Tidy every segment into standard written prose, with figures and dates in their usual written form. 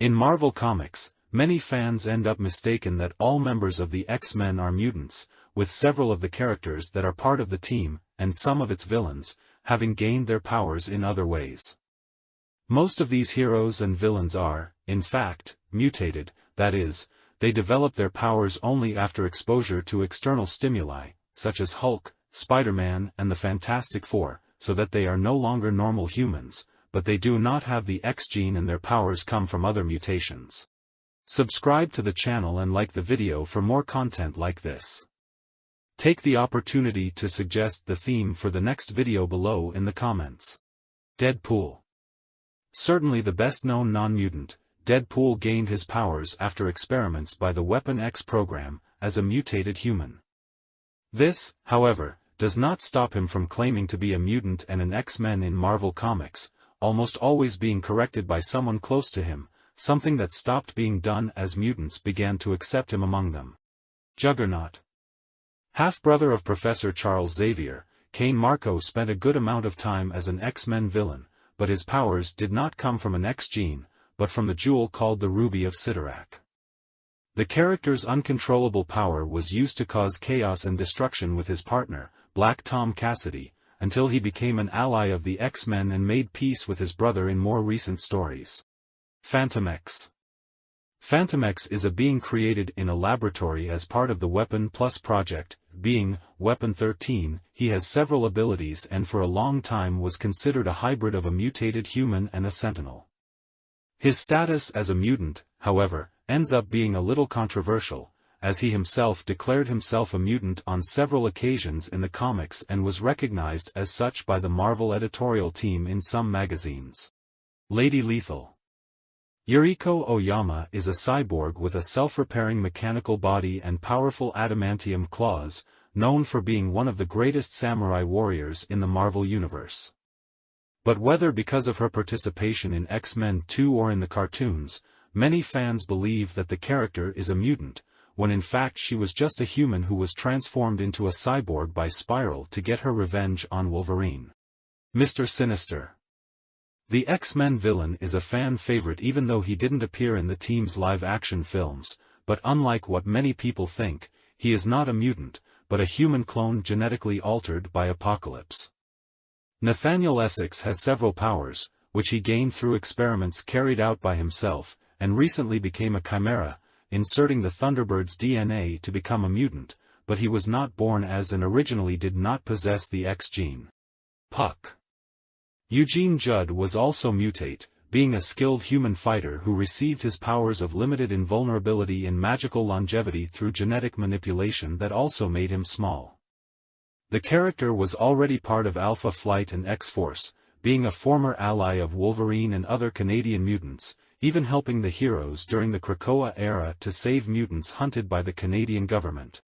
In Marvel Comics, many fans end up mistaken that all members of the X-Men are mutants, with several of the characters that are part of the team, and some of its villains, having gained their powers in other ways. Most of these heroes and villains are, in fact, mutated, that is, they develop their powers only after exposure to external stimuli, such as Hulk, Spider-Man and the Fantastic Four, so that they are no longer normal humans, but they do not have the X gene and their powers come from other mutations. Subscribe to the channel and like the video for more content like this. Take the opportunity to suggest the theme for the next video below in the comments. Deadpool. Certainly the best-known non-mutant, Deadpool gained his powers after experiments by the Weapon X program, as a mutated human. This, however, does not stop him from claiming to be a mutant and an X-Men in Marvel Comics, almost always being corrected by someone close to him, something that stopped being done as mutants began to accept him among them. Juggernaut. Half-brother of Professor Charles Xavier, Cain Marko spent a good amount of time as an X-Men villain, but his powers did not come from an X gene, but from the jewel called the Ruby of Sidorak. The character's uncontrollable power was used to cause chaos and destruction with his partner, Black Tom Cassidy, until he became an ally of the X-Men and made peace with his brother in more recent stories. Phantom X. Phantom X is a being created in a laboratory as part of the Weapon Plus project, being Weapon 13, he has several abilities and for a long time was considered a hybrid of a mutated human and a sentinel. His status as a mutant, however, ends up being a little controversial, as he himself declared himself a mutant on several occasions in the comics and was recognized as such by the Marvel editorial team in some magazines. Lady Lethal. Yuriko Oyama is a cyborg with a self-repairing mechanical body and powerful adamantium claws, known for being one of the greatest samurai warriors in the Marvel Universe. But whether because of her participation in X-Men 2 or in the cartoons, many fans believe that the character is a mutant, when in fact she was just a human who was transformed into a cyborg by Spiral to get her revenge on Wolverine. Mr. Sinister. The X-Men villain is a fan favorite even though he didn't appear in the team's live-action films, but unlike what many people think, he is not a mutant, but a human clone genetically altered by Apocalypse. Nathaniel Essex has several powers, which he gained through experiments carried out by himself, and recently became a chimera, inserting the Thunderbird's DNA to become a mutant, but he was not born as and originally did not possess the X gene. Puck. Eugene Judd was also mutate, being a skilled human fighter who received his powers of limited invulnerability and magical longevity through genetic manipulation that also made him small. The character was already part of Alpha Flight and X-Force, being a former ally of Wolverine and other Canadian mutants, even helping the heroes during the Krakoa era to save mutants hunted by the Canadian government.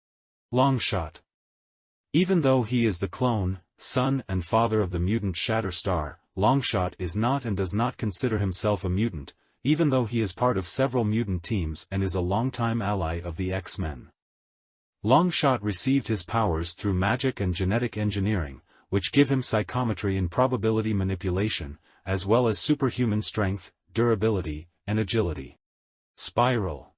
Longshot. Even though he is the clone, son and father of the mutant Shatterstar, Longshot is not and does not consider himself a mutant, even though he is part of several mutant teams and is a longtime ally of the X-Men. Longshot received his powers through magic and genetic engineering, which give him psychometry and probability manipulation, as well as superhuman strength, durability, and agility. Spiral.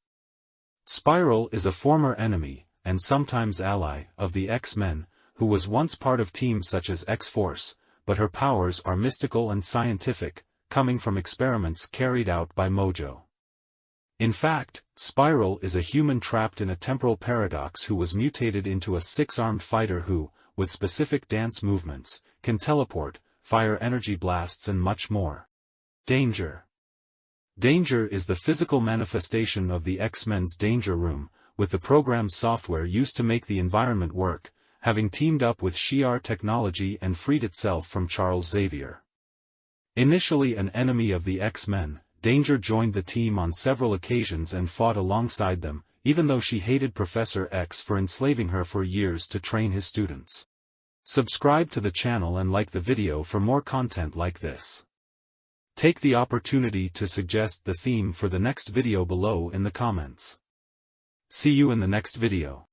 Spiral is a former enemy, and sometimes ally, of the X-Men, who was once part of teams such as X-Force, but her powers are mystical and scientific, coming from experiments carried out by Mojo. In fact, Spiral is a human trapped in a temporal paradox who was mutated into a six-armed fighter who, with specific dance movements, can teleport, fire energy blasts and much more. Danger. Danger is the physical manifestation of the X-Men's Danger Room, with the program's software used to make the environment work, having teamed up with Shi'ar technology and freed itself from Charles Xavier. Initially an enemy of the X-Men, Danger joined the team on several occasions and fought alongside them, even though she hated Professor X for enslaving her for years to train his students. Subscribe to the channel and like the video for more content like this. Take the opportunity to suggest the theme for the next video below in the comments. See you in the next video.